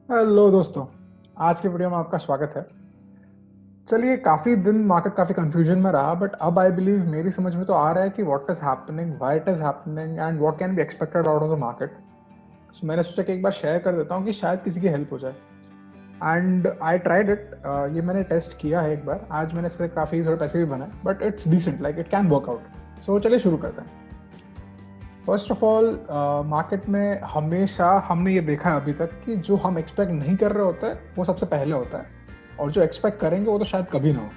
Hello दोस्तों। आज की वीडियो में आपका स्वागत है। चलिए, काफ़ी दिन मार्केट काफ़ी कंफ्यूजन में रहा, बट अब आई बिलीव मेरी समझ में तो आ रहा है कि what is happening, why it is happening and what can be expected out of the market. So मैंने सोचा कि एक बार शेयर कर देता हूँ कि शायद किसी की हेल्प हो जाए। And I tried it. ये मैंने टेस्ट किया है एक बार। आज मैंने इससे काफ़ी थोड़े पैसे भी बनाए, but it's decent, like it can work out. So चलिए शुरू करते हैं। फर्स्ट ऑफ ऑल, मार्केट में हमेशा हमने ये देखा है अभी तक कि जो हम एक्सपेक्ट नहीं कर रहे होते हैं वो सबसे पहले होता है, और जो एक्सपेक्ट करेंगे वो तो शायद कभी ना हो।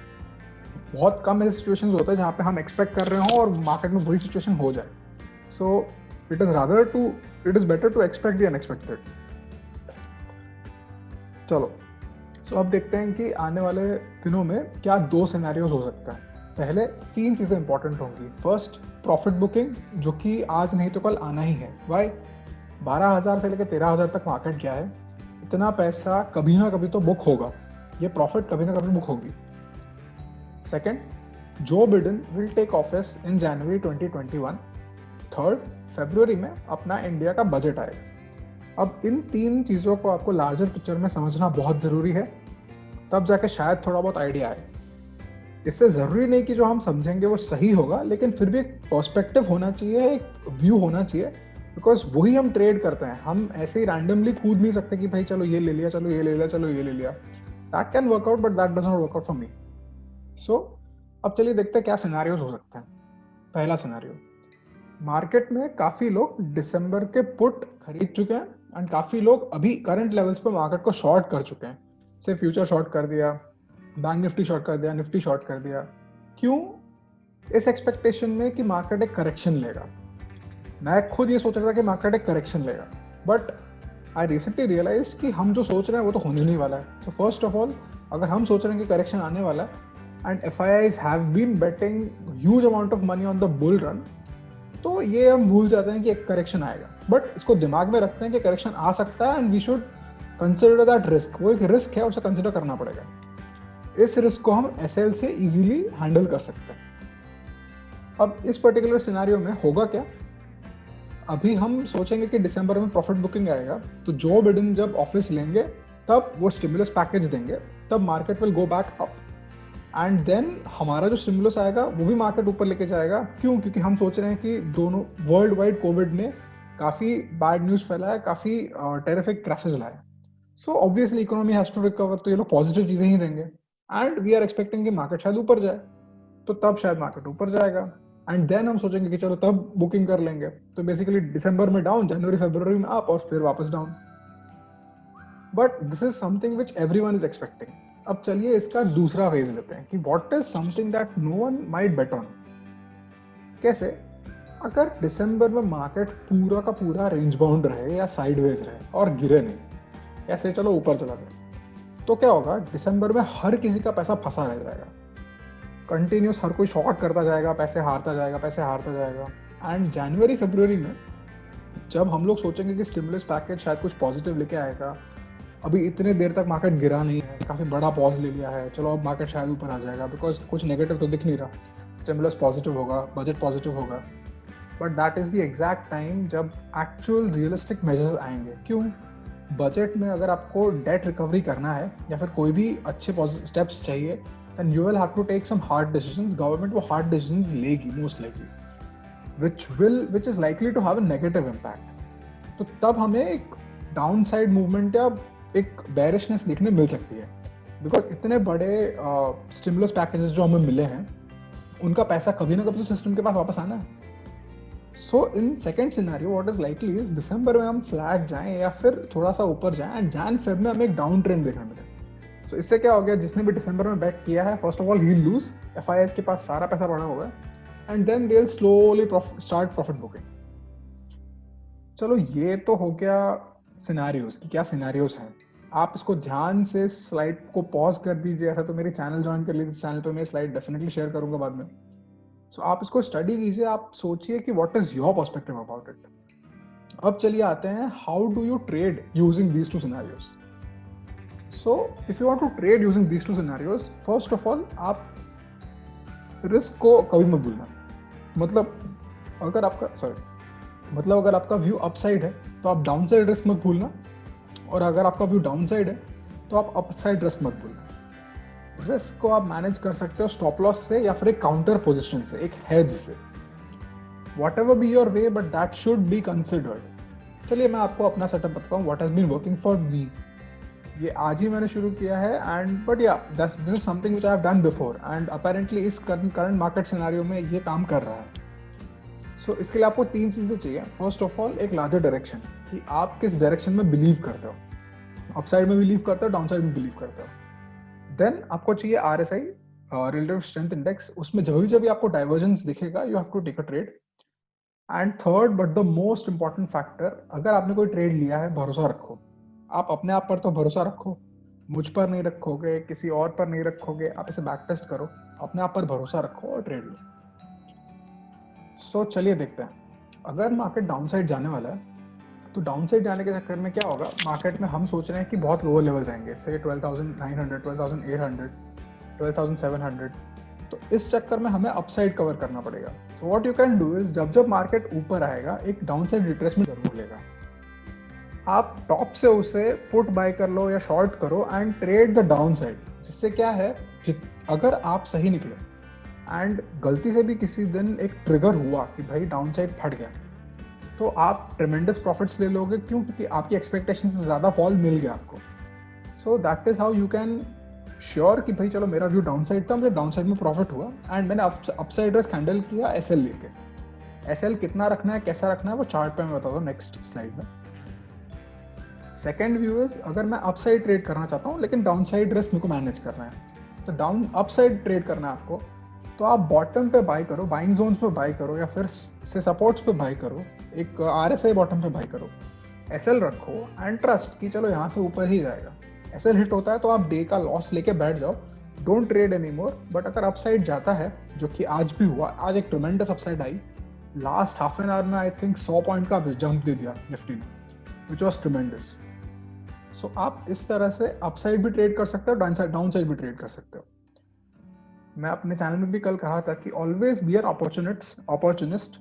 बहुत कम ऐसे सिचुएशंस होते हैं जहाँ पे हम एक्सपेक्ट कर रहे हो और मार्केट में वही सिचुएशन हो जाए। So it is rather to it is better to expect the unexpected. चलो, सो अब देखते हैं कि आने वाले दिनों में क्या दो सिनेरियोज हो सकते हैं। पहले तीन चीज़ें इंपॉर्टेंट होंगी। फर्स्ट, प्रॉफिट बुकिंग, जो कि आज नहीं तो कल आना ही है। वाई? 12,000 से लेकर 13,000 तक मार्केट गया है। इतना पैसा कभी ना कभी तो बुक होगा। ये प्रॉफिट कभी ना कभी बुक होगी। Second, Joe Biden will take office in January 2021। Third, फरवरी में अपना इंडिया का बजट आएगा। अब इन तीन चीज़ों को आपको लार्जर पिक्चर में समझना बहुत ज़रूरी है, तब जाके शायद थोड़ा बहुत आइडिया आए। इससे ज़रूरी नहीं कि जो हम समझेंगे वो सही होगा, लेकिन फिर भी एक पर्सपेक्टिव होना चाहिए, एक व्यू होना चाहिए। बिकॉज वही हम ट्रेड करते हैं। हम ऐसे ही रैंडमली कूद नहीं सकते कि भाई चलो ये ले लिया, चलो ये ले लिया, चलो ये ले लिया। That can work out, but that does not work out for me. So अब चलिए देखते हैं क्या सिनेरियोज हो सकते हैं। पहला सिनेरियो, मार्केट में काफ़ी लोग दिसंबर के पुट खरीद चुके हैं एंड काफ़ी लोग अभी करंट लेवल्स पे मार्केट को शॉर्ट कर चुके हैं। से फ्यूचर शॉर्ट कर दिया, बैंक निफ्टी शॉर्ट कर दिया, निफ्टी शॉर्ट कर दिया। क्यों? इस एक्सपेक्टेशन में कि मार्केट एक करेक्शन लेगा। मैं खुद ये सोच रहा था कि मार्केट एक करेक्शन लेगा, बट आई रिसेंटली रियलाइज कि हम जो सोच रहे हैं वो तो होने नहीं वाला है। सो फर्स्ट ऑफ ऑल, अगर हम सोच रहे हैं कि करेक्शन आने वाला है and FIIs have been betting huge amount of money on the bull run, तो ये हम भूल जाते हैं कि एक करेक्शन आएगा। बट इसको दिमाग में रखते हैं कि करेक्शन आ सकता है and we should consider that risk. वो एक रिस्क है, उसे कंसिडर करना पड़ेगा। इस रिस्क को हम एस एल से इजीली हैंडल कर सकते हैं। अब इस पर्टिकुलर सिनेरियो में होगा क्या? अभी हम सोचेंगे कि दिसंबर में प्रॉफिट बुकिंग आएगा, तो जो बिडेन जब ऑफिस लेंगे तब वो स्टिमुलस पैकेज देंगे, तब market will go back up. And then हमारा जो स्टिमुलस आएगा वो भी मार्केट ऊपर लेके जाएगा। क्यों? क्योंकि हम सोच रहे हैं कि दोनों वर्ल्ड वाइड कोविड ने काफ़ी बैड न्यूज़ फैलाया, काफ़ी टेरिफिक क्रैशेज लाए। So obviously economy has to recover, तो ये लोग पॉजिटिव चीज़ें ही देंगे एंड वी आर एक्सपेक्टिंग कि मार्केट शायद ऊपर जाए, तो तब शायद मार्केट ऊपर जाएगा। एंड देन हम सोचेंगे कि चलो तब बुकिंग कर लेंगे। तो बेसिकली दिसंबर में डाउन, जनवरी फरवरी में अप, और फिर वापस down. But this is something which everyone is expecting. अब चलिए इसका दूसरा फेज लेते हैं कि what is something that no one might bet on. कैसे? अगर दिसंबर में मार्केट पूरा का पूरा रेंज बाउंड रहे या साइडवेज रहे और गिरे नहीं, ऐसे चलो ऊपर चला जाए, तो क्या होगा? दिसंबर में हर किसी का पैसा फंसा रह जाएगा। कंटिन्यूस हर कोई शॉर्ट करता जाएगा, पैसे हारता जाएगा, पैसे हारता जाएगा। एंड जनवरी फरवरी में जब हम लोग सोचेंगे कि स्टिमुलस पैकेज शायद कुछ पॉजिटिव लेके आएगा, अभी इतने देर तक मार्केट गिरा नहीं है, काफ़ी बड़ा पॉज ले लिया है, चलो अब मार्केट शायद ऊपर आ जाएगा बिकॉज कुछ नेगेटिव तो दिख नहीं रहा, स्टिमुलस पॉजिटिव होगा, बजट पॉजिटिव होगा। But that is the exact time जब एक्चुअल रियलिस्टिक मेजर्स आएंगे। क्यों? बजट में अगर आपको डेट रिकवरी करना है या फिर कोई भी अच्छे स्टेप्स चाहिए, then you will have to take some hard decisions. Government वो हार्ड डिसीजंस लेगी most likely, which is likely to have a negative impact. तो तब हमें एक डाउन साइड मूवमेंट या एक बेरिशनेस देखने मिल सकती है। बिकॉज इतने बड़े स्टिमुलस पैकेजेस जो हमें मिले हैं, उनका पैसा कभी ना कभी तो सिस्टम के पास वापस आना है। So in second scenario what is likely is दिसंबर में हम फ्लैट जाएं या फिर थोड़ा सा ऊपर जाएं एंड जैन फेब में हमें एक डाउन ट्रेंड देखने मिले। सो इससे क्या हो गया? जिसने भी दिसंबर में बैट किया है, फर्स्ट ऑफ ऑल ही लूज, एफ आई एस के पास सारा पैसा पड़ा हुआ है, and then they slowly start profit booking. चलो ये तो हो गया सिनेरियोज कि क्या सिनेरियोज हैं। आप इसको ध्यान से स्लाइड को पॉज कर दीजिए, ऐसा तो मेरी चैनल ज्वाइन कर लीजिए। चैनल पे मैं स्लाइड डेफिनेटली शेयर करूंगा बाद में। सो आप इसको स्टडी कीजिए, आप सोचिए कि what is your perspective about it. अब चलिए आते हैं, how do you trade using these two scenarios. So if you want to trade using these two scenarios, first of all आप रिस्क को कभी मत भूलना। मतलब अगर आपका व्यू अपसाइड है तो आप डाउन साइड रिस्क मत भूलना, और अगर आपका व्यू डाउन साइड है तो आप अपसाइड रिस्क मत भूलना। रिस्क को आप मैनेज कर सकते हो स्टॉप लॉस से या फिर एक काउंटर पोजिशन से, एक हेज से। whatever be your way, but that should be considered. चलिए मैं आपको अपना सेटअप बताता हूँ, what has been working for me. ये आज ही मैंने शुरू किया है एंड बट या this is something which I have done before and apparently इस करंट मार्केट सिनेरियो में ये काम कर रहा है। सो इसके लिए आपको 3 चीज़ें चाहिए। फर्स्ट ऑफ ऑल एक लार्जर डायरेक्शन, कि आप किस डायरेक्शन में बिलीव करते हो, अपसाइड में बिलीव करते हो, डाउन साइड में बिलीव करते हो। देन आपको चाहिए RSI, रिलेटिव स्ट्रेंथ इंडेक्स। उसमें जब भी आपको डाइवर्जेंस दिखेगा you have to take a trade. And third but the most important factor, अगर आपने कोई ट्रेड लिया है भरोसा रखो। आप अपने आप पर तो भरोसा रखो, मुझ पर नहीं रखोगे, किसी और पर नहीं रखोगे, आप इसे बैक टेस्ट करो, अपने आप पर भरोसा रखो और ट्रेड लो। सो चलिए देखते हैं, अगर मार्केट डाउन साइड जाने वाला है तो डाउन साइड जाने के चक्कर में क्या होगा, मार्केट में हम सोच रहे हैं कि बहुत लोअर लेवल जाएंगे, से 12,900, 12,800, 12,700, तो इस चक्कर में हमें अपसाइड कवर करना पड़ेगा। So what you can do is, जब मार्केट ऊपर आएगा एक डाउन साइड रिट्रेसमेंट जरूर लेगा, आप टॉप से उसे पुट बाय कर लो या शॉर्ट करो and trade the down side. जिससे क्या है, अगर आप सही निकले एंड गलती से भी किसी दिन एक ट्रिगर हुआ कि भाई डाउन साइड फट गया, तो आप ट्रेमेंडस प्रॉफिट्स ले लोगे। क्यों? क्योंकि आपकी एक्सपेक्टेशन से ज़्यादा फॉल मिल गया आपको। So that is how you can sure कि भाई चलो मेरा व्यू डाउन साइड था, मुझे डाउन साइड में प्रॉफिट हुआ एंड मैंने अपसाइड रिस्क हैंडल किया SL लेके। SL कितना रखना है, कैसा रखना है, वो चार्ट पे मैं बताता हूँ नेक्स्ट स्लाइड में। सेकेंड व्यू इज, अगर मैं अपसाइड ट्रेड करना चाहता हूँ लेकिन डाउन साइड रिस्क मेरे को मैनेज करना है, तो अपसाइड ट्रेड करना है आपको, तो आप बॉटम पे बाय करो, बाइंग जोन्स पे बाय करो या फिर से सपोर्ट्स पे बाय करो, एक RSI बॉटम पे बाय करो, SL रखो एंड ट्रस्ट कि चलो यहाँ से ऊपर ही जाएगा। SL हिट होता है तो आप डे का लॉस लेके बैठ जाओ, don't trade any more. But अगर अपसाइड जाता है, जो कि आज भी हुआ, आज एक ट्रेमेंडस upside I, last half an hour में आई थिंक 100 पॉइंट का जंप दे दिया निफ्टी ने, विच वॉज ट्रेमेंडस। सो आप इस तरह से अपसाइड भी ट्रेड कर सकते हो, डाउन साइड भी ट्रेड कर सकते हो। मैं अपने चैनल में भी कल कहा था कि always be an opportunist,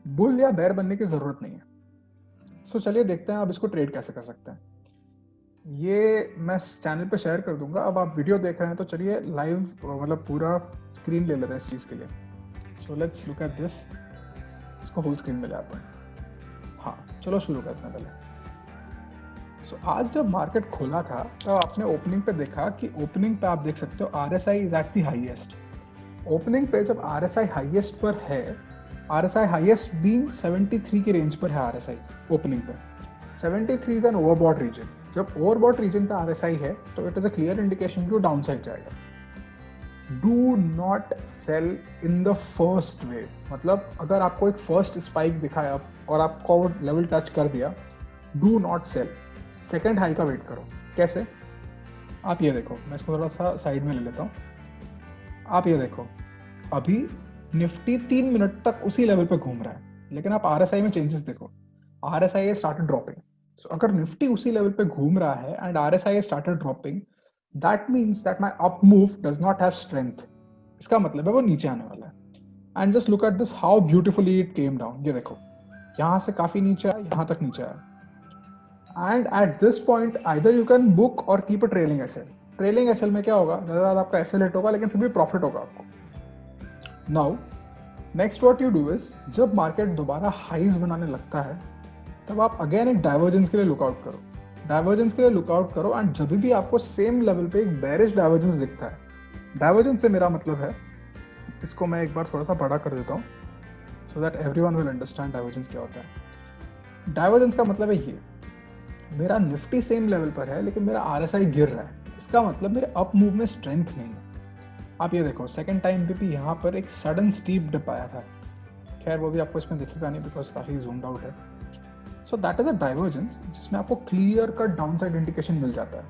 bull या बेयर बनने की जरूरत नहीं है। सो चलिए देखते हैं अब इसको ट्रेड कैसे कर सकते हैं। ये मैं चैनल पे शेयर कर दूंगा। अब आप वीडियो देख रहे हैं तो चलिए लाइव मतलब पूरा स्क्रीन ले लेते हैं इस चीज़ के लिए। So let's look at this, इसको फुल स्क्रीन में ले आते हैं। हाँ चलो शुरू करते हैं पहले। सो आज जब मार्केट खोला था तो आपने ओपनिंग पे देखा कि ओपनिंग पे आप देख सकते हो RSI is at the highest. Opening पे जब RSI हाईएस्ट पर है, RSI हाईएस्ट बीइंग 73 की रेंज पर है RSI ओपनिंग पे। 73 इज एन ओवरबॉट रीजन। जब ओवरबॉट रीजन पे RSI है तो it is a clear indication कि वो डाउन साइड जाएगा। Do not sell in the first wave, मतलब अगर आपको एक फर्स्ट स्पाइक दिखाया और आपको वो लेवल टच कर दिया, do not sell. Second high का वेट करो। कैसे? आप ये देखो, मैं इसको थोड़ा सा साइड में ले लेता हूँ। आप ये देखो, अभी निफ्टी 3 मिनट तक उसी लेवल पे घूम रहा है, लेकिन आप RSI में चेंजेस देखो, RSI स्टार्टेड ड्रॉपिंग। सो अगर निफ्टी उसी लेवल पे घूम रहा है and RSI started dropping, that means that my up move does not have strength. इसका मतलब है वो नीचे आने वाला है। And just look at this how beautifully it came down. ये देखो, यहाँ से काफी नीचे आया, यहाँ तक नीचे आया। And at this point either you can book or keep a trailing SL. Trailing SL में क्या होगा, ज़्यादा आपका एसएल हिट होगा लेकिन फिर भी प्रॉफिट होगा आपको। Now next what you do is, जब मार्केट दोबारा हाइज बनाने लगता है तब आप अगेन एक डाइवर्जेंस के लिए लुकआउट करो। डाइवर्जेंस के लिए लुकआउट करो एंड जब भी आपको सेम लेवल पे एक बेरिश डाइवर्जेंस दिखता है, डाइवर्जेंस से मेरा मतलब है, इसको मैं एक बार थोड़ा सा बड़ा कर देता हूँ so that everyone will understand divergence क्या होता है। डाइवर्जेंस का मतलब है ये, मेरा निफ्टी सेम लेवल पर है लेकिन मेरा RSI गिर रहा है, इसका मतलब मेरे अप मूव में स्ट्रेंथ नहीं है। आप ये देखो, सेकंड टाइम पे भी यहाँ पर एक सडन स्टीप डिप आया था। खैर वो भी आपको इसमें दिखेगा नहीं बिकॉज काफ़ी जूम्ड आउट है। So that is a divergence जिसमें आपको clear cut down side indication मिल जाता है।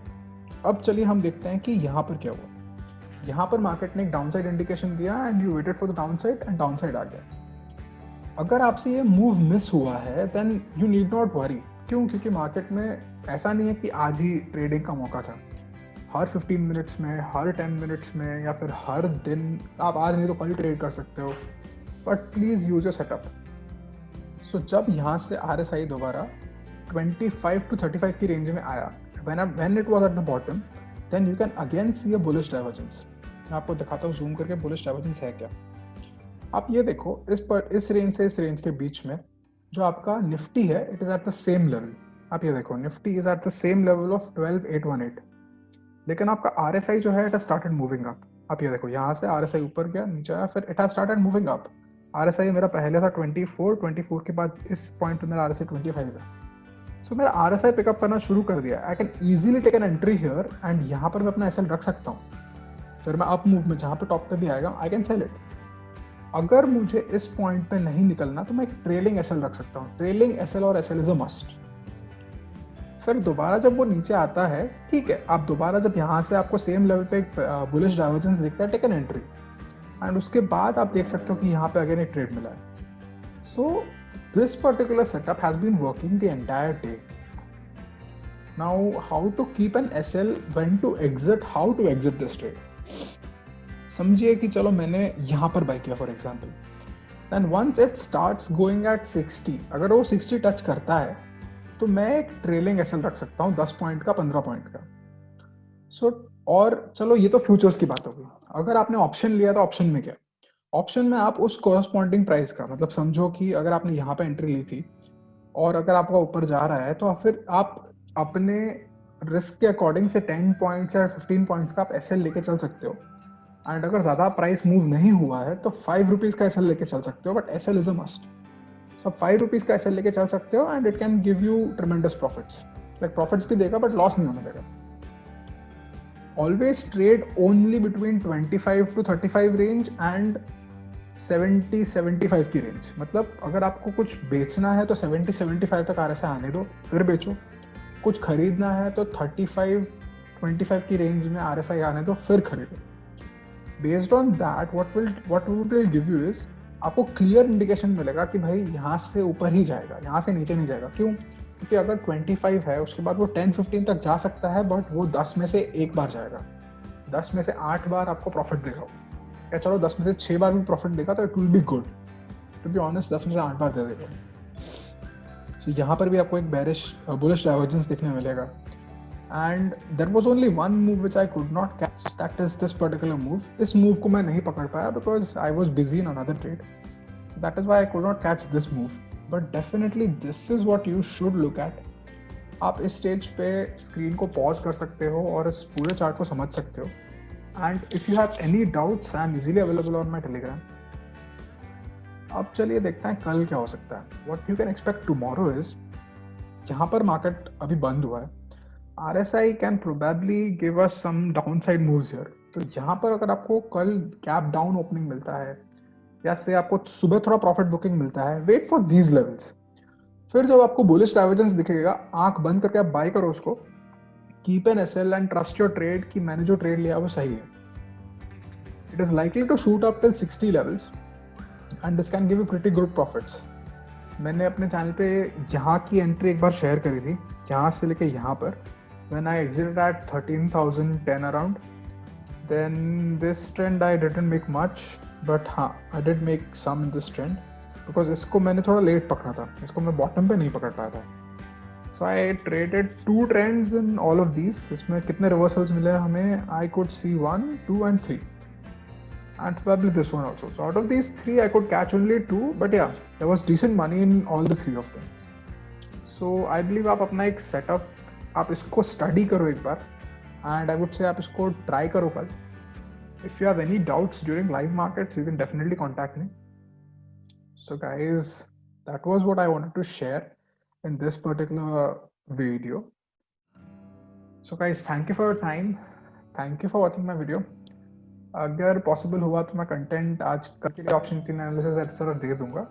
अब चलिए हम देखते हैं कि यहाँ पर क्या हुआ। यहाँ पर मार्केट ने एक डाउन साइड इंडिकेशन दिया and you waited for the down side and down side आ गया। अगर आपसे ये मूव मिस हुआ है then you need not worry. क्यों? क्योंकि मार्केट में ऐसा नहीं है कि आज ही ट्रेडिंग का मौका था। हर 15 मिनट्स में, हर 10 मिनट्स में या फिर हर दिन, आप आज नहीं तो कल ट्रेड कर सकते हो, but please use your setup. So जब यहाँ से RSI दोबारा 25 to 35 की रेंज में आया when it was at the bottom, then you can again see a bullish divergence. मैं आपको दिखाता हूँ जूम करके bullish divergence है क्या. आप ये देखो, इस रेंज से इस रेंज के बीच में जो आपका निफ्टी है, it is at the same level. आप ये देखो, Nifty is at the same level of 12818. लेकिन आपका RSI जो है, it has started moving up. आप ये देखो, यहाँ से RSI ऊपर गया, नीचे आया, फिर it has started moving up. RSI मेरा पहले था 24 के बाद इस पॉइंट पे मेरा RSI 25 है. सो मेरा RSI पिकअप करना शुरू कर दिया. I can easily take an entry here and यहाँ पर मैं अपना SL रख सकता हूँ. फिर मैं अप मूव में जहाँ पे टॉप पे भी आएगा, आई कैन सेल इट. अगर मुझे इस पॉइंट पे नहीं निकलना तो मैं एक ट्रेलिंग SL रख सकता हूँ. ट्रेलिंग SL और SL इज अ मस्ट. फिर दोबारा जब वो नीचे आता है, ठीक है, आप दोबारा जब यहाँ से आपको सेम लेवल पे एक बुलिश डाइवर्जेंस दिखता है, टेक एन एंट्री. एंड उसके बाद आप देख सकते हो कि यहाँ पे अगेन एक ट्रेड मिला है. सो this particular setup has been working the entire day. Now, how to keep an SL, when to exit, how to exit this trade. समझिए कि चलो मैंने यहाँ पर बाय किया for example. Then once it starts going at 60, अगर वो 60 touch करता है तो मैं एक ट्रेलिंग SL रख सकता हूँ 10 पॉइंट का, 15 पॉइंट का. सो और चलो ये तो फ्यूचर्स की बात होगी. अगर आपने ऑप्शन लिया तो ऑप्शन में क्या, ऑप्शन में आप उस कॉरस्पॉन्डिंग प्राइस का, मतलब समझो कि अगर आपने यहाँ पे एंट्री ली थी और अगर आपका ऊपर जा रहा है तो फिर आप अपने रिस्क के अकॉर्डिंग से 10 पॉइंट्स या 15 पॉइंट्स का आप SL लेके चल सकते हो. एंड अगर ज़्यादा प्राइस मूव नहीं हुआ है तो 5 रुपीज़ का SL लेके चल सकते हो, but SL is a must. So 5 rupees का SL लेके चल सकते हो and it can give you ट्रेमेंडस profits. Like profits भी देगा बट लॉस नहीं होने देगा. Always trade only between 25 to 35 range and 70-75 की रेंज. मतलब अगर आपको कुछ बेचना है तो 70-75 तक RSI आने दो, फिर बेचो. कुछ खरीदना है तो 35-25 की रेंज में RSI आने दो, फिर खरीदो. Based on that what will give you is, आपको क्लियर इंडिकेशन मिलेगा कि भाई यहाँ से ऊपर ही जाएगा, यहाँ से नीचे नहीं जाएगा. क्यों? क्योंकि अगर 25 है उसके बाद वो 10-15 तक जा सकता है, बट वो 10 में से एक बार जाएगा. 10 में से 8 बार आपको प्रॉफिट देगा, या चलो 10 में से 6 बार भी प्रॉफिट देगा तो it will be good. To be honest 10 में से 8 बार दे देगा. सो यहाँ पर भी आपको एक बेरिश बुलिश डाइवर्जेंस देखने मिलेगा. And there was only one move which I could not catch, that is this particular move. इस मूव को मैं नहीं पकड़ पाया because I was busy in another trade. So that is why I could not catch this move. But definitely this is what you should look at. आप इस stage पे screen को पॉज कर सकते हो और इस पूरे चार्ट को समझ सकते हो. And if you have any doubts, I am easily available on my Telegram. अब चलिए देखते हैं कल क्या हो सकता है. What you can expect tomorrow is, यहाँ पर मार्केट अभी बंद हुआ है. RSI can probably give us some downside moves here. तो यहाँ पर अगर आपको कल गैप डाउन ओपनिंग मिलता है या से आपको सुबह थोड़ा प्रॉफिट बुकिंग मिलता है, वेट फॉर दीज लेवल्स. फिर जब आपको बुलिश डाइवर्जेंस दिखेगा, आंख बंद करके आप बाय करो उसको. Keep an SL and trust your trade कि मैंने जो ट्रेड लिया वो सही है. It is likely to shoot up till 60 levels and this can give you pretty good profits. मैंने अपने चैनल पे यहाँ की एंट्री एक बार शेयर करी थी, यहाँ से लेके यहाँ पर. When I exited at 13,010 around, then this trend I didn't make much, but हाँ, I did make some in this trend because इसको मैंने थोड़ा लेट पकड़ा था, इसको मैं बॉटम पे नहीं पकड़ पाया था. So I traded 2 trends in all of these. इसमें कितने रिवर्सल्स मिले हमें? I could see 1, 2 and 3. And probably this one also. So out of these 3, I could catch only 2, but yeah, there was decent money in all the 3 of them. So I believe आप अपना एक setup, आप इसको study करो एक बार, and I would say आप इसको try करो कल. If you have any doubts during live markets, you can definitely contact me. So guys, that was what I wanted to share in this particular video. So guys, thank you for your time. Thank you for watching my video. अगर possible हुआ तो मैं content आज कल के लिए option 3 analysis etcetera दे दूंगा.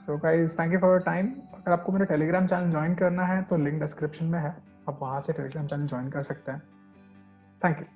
So guys, thank you for your time. अगर आपको मेरा टेलीग्राम चैनल ज्वाइन करना है तो लिंक डिस्क्रिप्शन में है, आप वहाँ से टेलीग्राम चैनल ज्वाइन कर सकते हैं. Thank you.